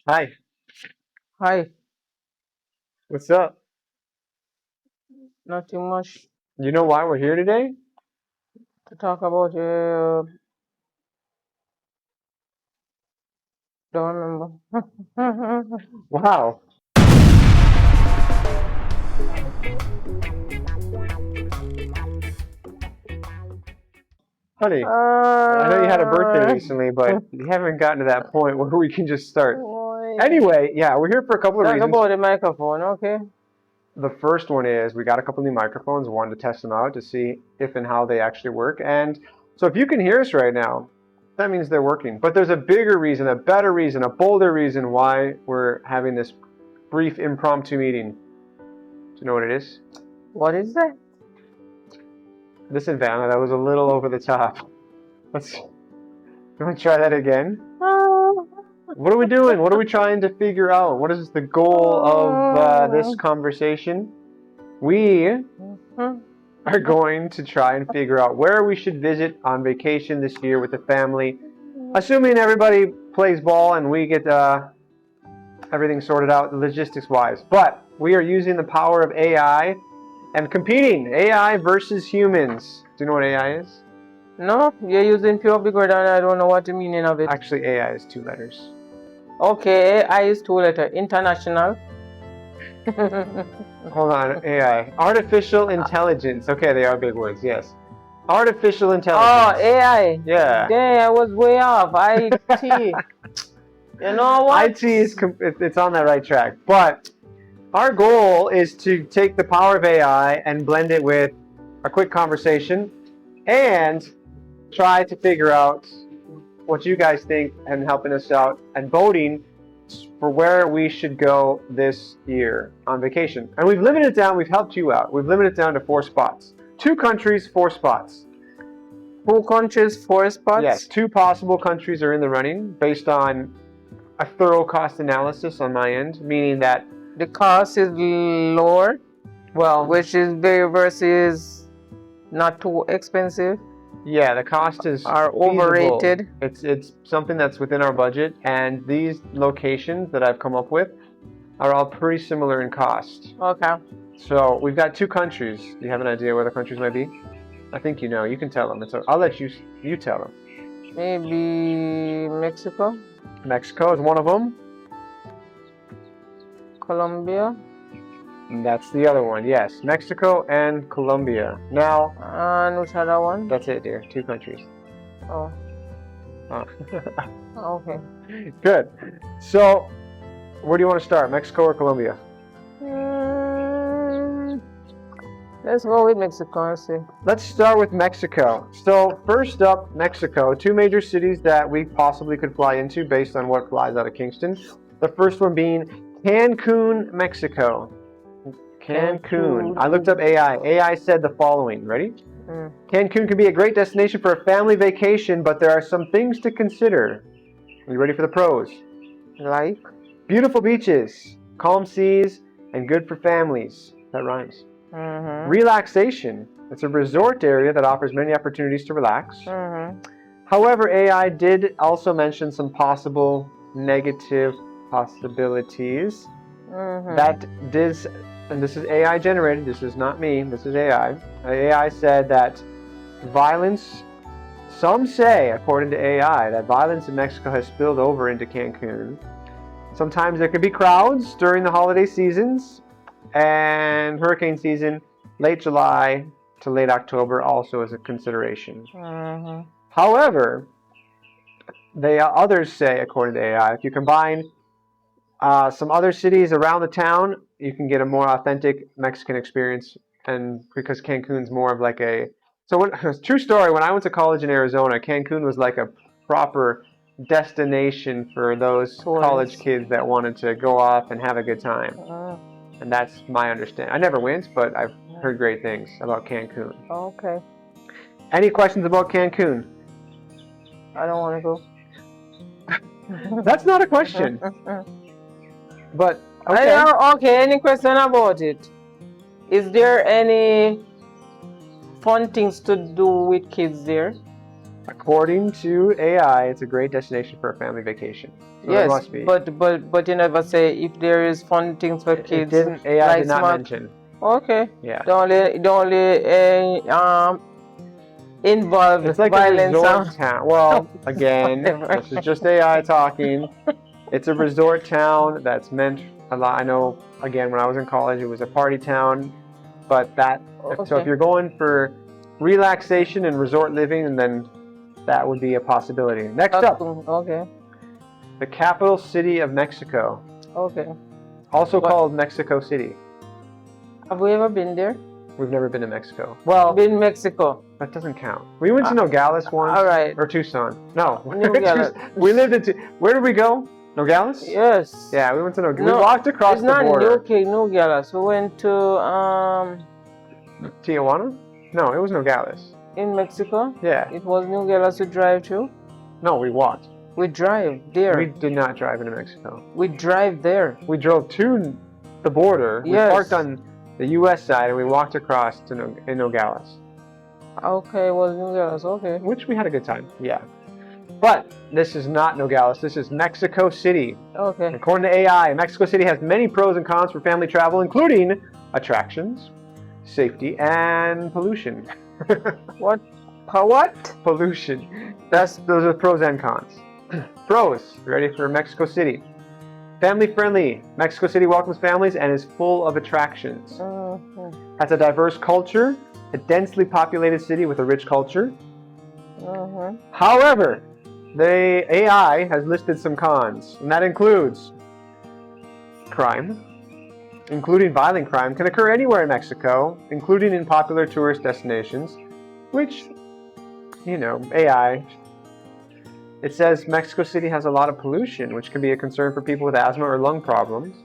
Hi, Hi, what's up? nothing much You know why we're here today? to talk about. Don't remember. Wow, honey, I know you had a birthday uh, recently, but you haven't gotten to that point where we can just start. Boy, Anyway, yeah, we're here for a couple of talk reasons. about the microphone, okay? The first one is we got a couple new microphones, wanted to test them out to see if and how they actually work. And so if you can hear us right now, that means they're working. But there's a bigger reason, a better reason, a bolder reason why we're having this brief impromptu meeting. Do you know what it is? What is that? Listen, Vanna, that was a little over the top. Let's You want to try that again? What are we doing? What are we trying to figure out? What is the goal of this conversation? We are going to try and figure out where we should visit on vacation this year with the family, assuming everybody plays ball and we get everything sorted out logistics wise. But we are using the power of AI and competing AI versus humans. Do you know what AI is? No, you're using pure big word and I don't know what the meaning of it. Actually, AI is 2 letters. Okay, I is 2 letter. International. Hold on, AI. Artificial intelligence. Okay, they are big words, yes. Artificial Oh, intelligence. AI. Yeah. Dang, I was way off. IT. You know what? IT is it's on that right track. But our goal is to take the power of AI and blend it with a quick conversation and try to figure out what you guys think and helping us out and voting for where we should go this year on vacation. And we've limited it down, we've helped you out. We've limited it down to 4 spots. 2 countries, 4 spots. 2 countries, 4 spots? Yes, 2 possible countries are in the running based on a thorough cost analysis on my end, meaning that the cost is lower, well, which is very versus not too expensive. Yeah, the cost is are feasible. overrated. It's something that's within our budget, and these locations that I've come up with are all pretty similar in cost. Okay. So we've got 2 countries. Do you have an idea where the countries might be? I think you know. You can tell them. I'll let you tell them. Maybe Mexico, Mexico is one of them. Colombia, And that's the other one. Yes, Mexico and Colombia. Now, and which other one? that's it, dear. 2 countries. Oh, Oh. okay. Good. So, where do you want to start? Mexico or Colombia? Let's go with Mexico and see. Let's start with Mexico. So first up, Mexico. 2 major cities that we possibly could fly into based on what flies out of Kingston. The first one being Cancun, Mexico. Cancun. I looked up AI. AI said the following. Ready? Cancun can be a great destination for a family vacation, but there are some things to consider. Are you ready for the pros? Like? Beautiful beaches, calm seas, and good for families. That rhymes. Relaxation. It's a resort area that offers many opportunities to relax. However, AI did also mention some possible negative possibilities. That does, and this is AI generated, this is not me, this is AI. AI said that violence, some say, according to AI, that violence in Mexico has spilled over into Cancun. Sometimes there could be crowds during the holiday seasons, and hurricane season, late July to late October also is a consideration. However, others say, according to AI, if you combine some other cities around the town, you can get a more authentic Mexican experience. And because Cancun's more of like true story, when I went to college in Arizona, Cancun was like a proper destination for those college kids that wanted to go off and have a good time. And that's my understanding. I never went, but I've heard great things about Cancun. Okay. Any questions about Cancun? I don't want to go. That's not a question. But okay. Okay, any question about it? Is there any fun things to do with kids there? According to AI, it's a great destination for a family vacation. So yes, it must be. but you never say if there is fun things for kids. AI like did not smart. mention. Okay. Yeah. The only involve It's like violence. a resort town. Well, again, this is just AI talking. It's a resort town that's meant a lot. I know, again, when I was in college, it was a party town. But that, so if you're going for relaxation and resort living, and then that would be a possibility. Next up, Okay. the capital city of Mexico. Okay. Also called Mexico City. Have we ever been there? We've never been to Mexico. Well, been Mexico. That doesn't count. We went to Nogales once. All right. Or Tucson. No. Nogales. We lived in. Where did we go? Nogales? Yes. Yeah, we went to Nogales. We walked across the border. It's not Nogales. We went to Tijuana? No, it was Nogales. In Mexico? Yeah. It was Nogales to drive to? No, we walked. We drive there. We did not drive into Mexico. We drive there. We drove to the border. Yes. We parked on the U.S. side and we walked across to in Nogales. Okay, well, Nogales, okay. Which we had a good time, yeah. But this is not Nogales, this is Mexico City. Okay. According to AI, Mexico City has many pros and cons for family travel, including attractions, safety, and pollution. What? What? Pollution. Those are pros and cons. Pros, ready for Mexico City. Family friendly. Mexico City welcomes families and is full of attractions. Has a diverse culture, a densely populated city with a rich culture. However, the AI has listed some cons, and that includes crime, including violent crime, can occur anywhere in Mexico, including in popular tourist destinations, which, you know, AI. It says Mexico City has a lot of pollution, which can be a concern for people with asthma or lung problems.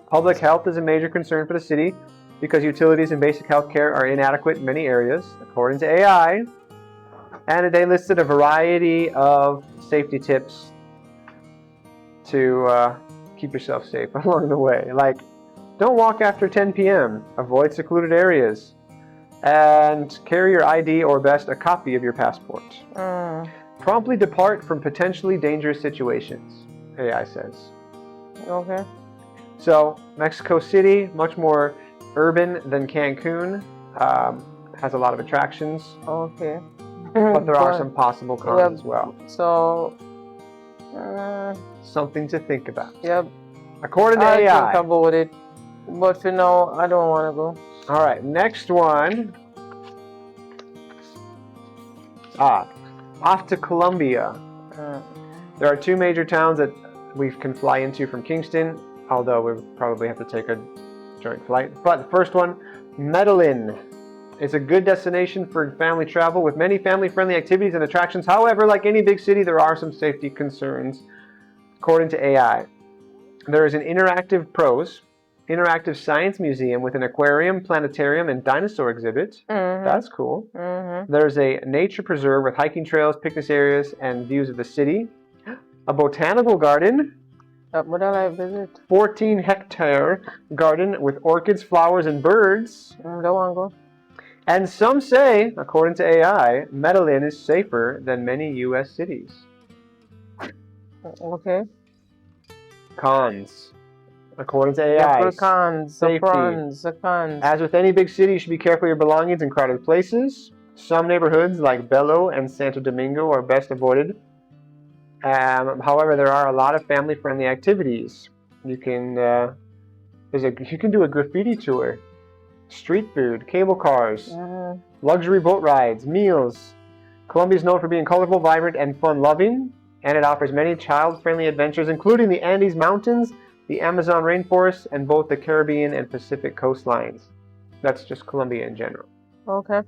Public health is a major concern for the city because utilities and basic health care are inadequate in many areas, according to AI. And they listed a variety of safety tips to keep yourself safe along the way. Like, don't walk after 10 p.m., avoid secluded areas, and carry your ID or best a copy of your passport. Promptly depart from potentially dangerous situations, AI says. Okay. So, Mexico City, much more urban than Cancun, has a lot of attractions. Okay. But there are some possible cons as well. So, something to think about. Yep. According to AI. I'll think about it. But for now, I don't want to go. All right, next one. Off to Colombia. There are two major towns that we can fly into from Kingston, although we probably have to take a joint flight. But the first one, Medellin. It's a good destination for family travel with many family-friendly activities and attractions. However, like any big city, there are some safety concerns, according to AI. There is an interactive science museum with an aquarium, planetarium, and dinosaur exhibit. That's cool. There's a nature preserve with hiking trails, picnic areas, and views of the city. A botanical garden. Would I like visit? 14-hectare garden with orchids, flowers, and birds. Don't want to go. And some say, according to AI, Medellin is safer than many U.S. cities. Okay. Cons. According to AI, the cons, safety. The cons. As with any big city, you should be careful of your belongings in crowded places. Some neighborhoods, like Belo and Santo Domingo, are best avoided. However, there are a lot of family-friendly activities. You can you can do a graffiti tour, street food, cable cars, luxury boat rides, meals. Colombia is known for being colorful, vibrant, and fun-loving, and it offers many child-friendly adventures, including the Andes Mountains, the Amazon rainforest, and both the Caribbean and Pacific coastlines. That's just Colombia in general. Okay.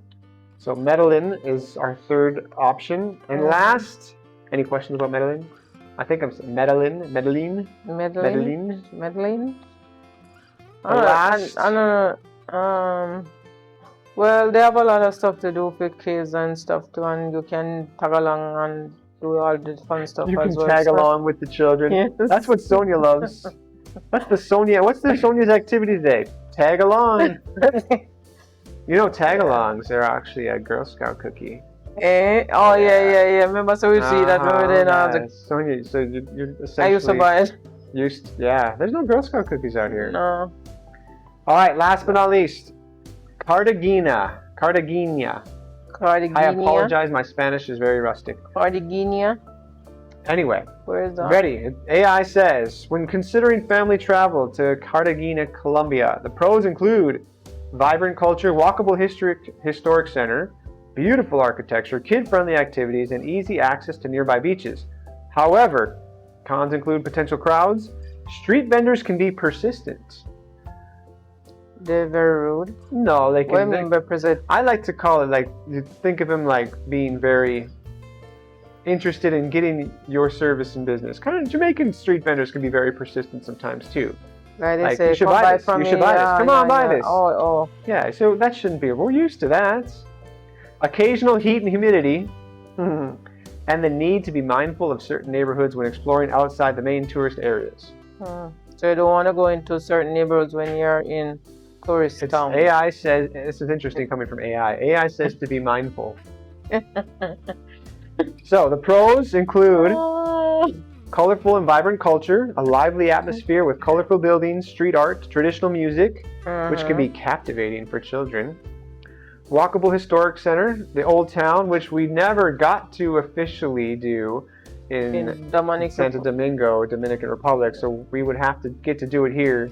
So Medellin is our third option. And last, any questions about Medellin? I think I'm Medellin. Well, they have a lot of stuff to do for kids and stuff too, and you can tag along and do all the fun stuff you as well. You can tag along with the children. Yes. That's what Sonia loves. What's Sonia's activity today? Tag along. You know, tag-alongs are actually a Girl Scout cookie. Oh yeah. Remember, so we see that. Remember then yeah. Sonia, so you're essentially... I used to buy it. Yeah, there's no Girl Scout cookies out here. No. All right, last but not least, Cartagena. Cartagena. I apologize, my Spanish is very rustic. Cartagena. Anyway, where is that? Ready. AI says, when considering family travel to Cartagena, Colombia, the pros include vibrant culture, walkable historic center, beautiful architecture, kid-friendly activities, and easy access to nearby beaches. However, cons include potential crowds. Street vendors can be persistent. They're very rude. No, they can. What do you mean by persistent? I like to call it like, you think of them like being very interested in getting your service and business. Kind of Jamaican street vendors can be very persistent sometimes too. Right, they like, say, you should buy this. You should buy this. Come on, buy this. Oh. Yeah, so that shouldn't be. We're used to that. Occasional heat and humidity, and the need to be mindful of certain neighborhoods when exploring outside the main tourist areas. So you don't want to go into certain neighborhoods when you're in tourist town. AI says, this is interesting coming from AI. AI says to be mindful. So the pros include colorful and vibrant culture, a lively atmosphere with colorful buildings, street art, traditional music, which can be captivating for children. Walkable historic center, the old town, which we never got to officially do in Santo Domingo, Dominican Republic, so we would have to get to do it here.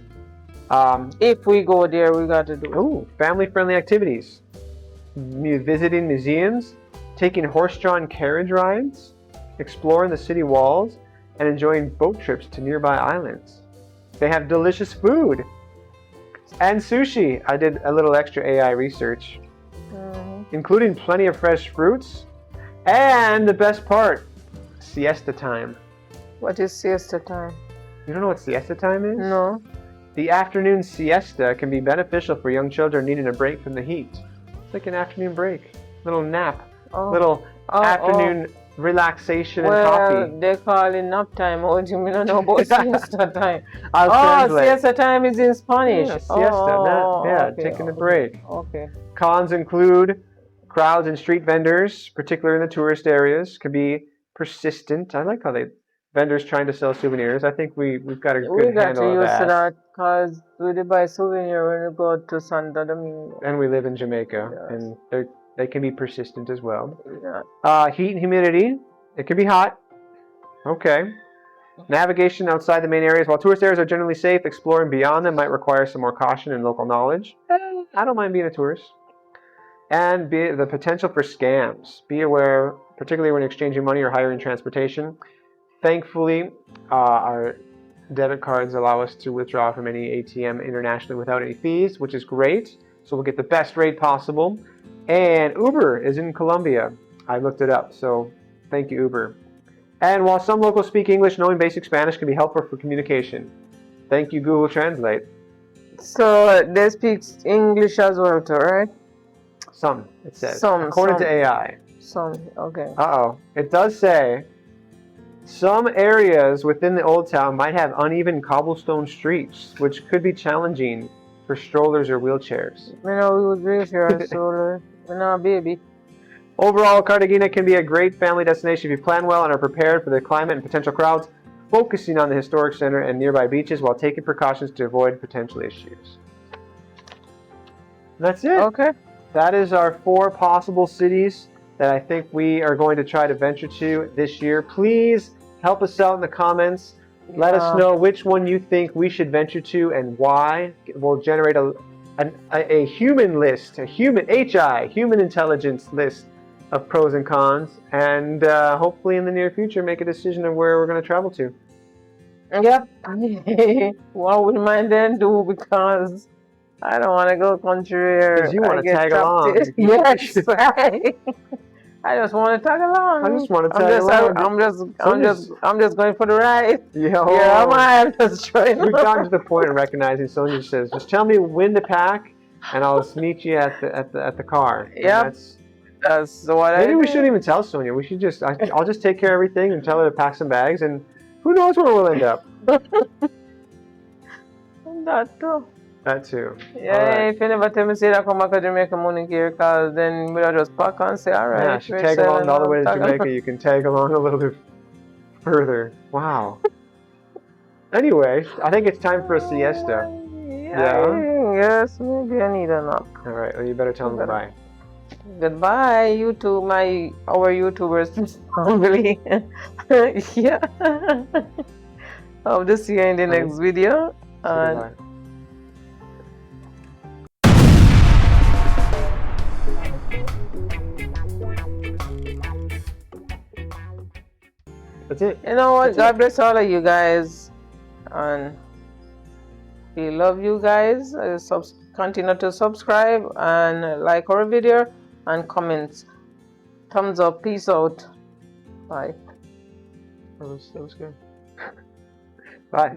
If we go there, we got to do it. Ooh, family-friendly activities, visiting museums, taking horse-drawn carriage rides, exploring the city walls, and enjoying boat trips to nearby islands. They have delicious food and sushi. I did a little extra AI research, including plenty of fresh fruits, and the best part, siesta time. What is siesta time? You don't know what siesta time is? No. The afternoon siesta can be beneficial for young children needing a break from the heat. It's like an afternoon break, little nap, little afternoon relaxation and coffee. Well, they call it nap time. What do you mean? I don't know about siesta time. I'll translate. Siesta time is in Spanish. Yeah, siesta, okay, taking a break. Okay. Cons include crowds and street vendors, particularly in the tourist areas, can be persistent. I like how vendors trying to sell souvenirs. I think we've got a good handle of that. We got to use that because we did buy souvenir when we go to Santo Domingo. And we live in Jamaica, and they can be persistent as well. Yeah. Heat and humidity. It can be hot. Okay. Navigation outside the main areas. While tourist areas are generally safe, exploring beyond them might require some more caution and local knowledge. I don't mind being a tourist. And the potential for scams. Be aware, particularly when exchanging money or hiring transportation. Thankfully, our debit cards allow us to withdraw from any ATM internationally without any fees, which is great. So we'll get the best rate possible. And Uber is in Colombia. I looked it up, so thank you, Uber. And while some locals speak English, knowing basic Spanish can be helpful for communication. Thank you, Google Translate. So they speak English as well, too, right? Some, it says. According to AI. Some, okay. Uh-oh. It does say, some areas within the old town might have uneven cobblestone streets, which could be challenging for strollers or wheelchairs. You know, we would wheelchair and stroller. We're not a baby. Overall, Cartagena can be a great family destination if you plan well and are prepared for the climate and potential crowds, focusing on the historic center and nearby beaches while taking precautions to avoid potential issues. That's it. Okay. That is our 4 possible cities that I think we are going to try to venture to this year. Please help us out in the comments. Let us know which one you think we should venture to and why. We'll generate a human list, a human intelligence list of pros and cons, and hopefully in the near future make a decision of where we're going to travel to. Yep. What would my then do, because I don't want to go country where because you want to tag along. Yes, right. I just want to tag along. I just want to tag along. I'm just going for the ride. Yeah, I'm just trying. We've gotten to the point of recognizing. Sonia says, "Just tell me when to pack, and I'll meet you at the car." Yep. That's what maybe we shouldn't even tell Sonia. We should just I'll just take care of everything and tell her to pack some bags, and who knows where we'll end up. That too. That too. Yeah, Alright. if you never tell me say that come back to Jamaica money here, cause then we'll just pack and say, alright, Yeah, I should tag along all the way to Jamaica. You can tag along a little bit further. Wow. Anyway, I think it's time for a siesta. Yeah? Yes, maybe I need a nap. Alright, well, you better tell them goodbye. Goodbye, our YouTubers family. Yeah. Hope to see you in the next video. And that's it. You know what? God bless all of you guys. And we love you guys. Continue to subscribe and like our video and comments. Thumbs up. Peace out. Bye. That was good. Bye.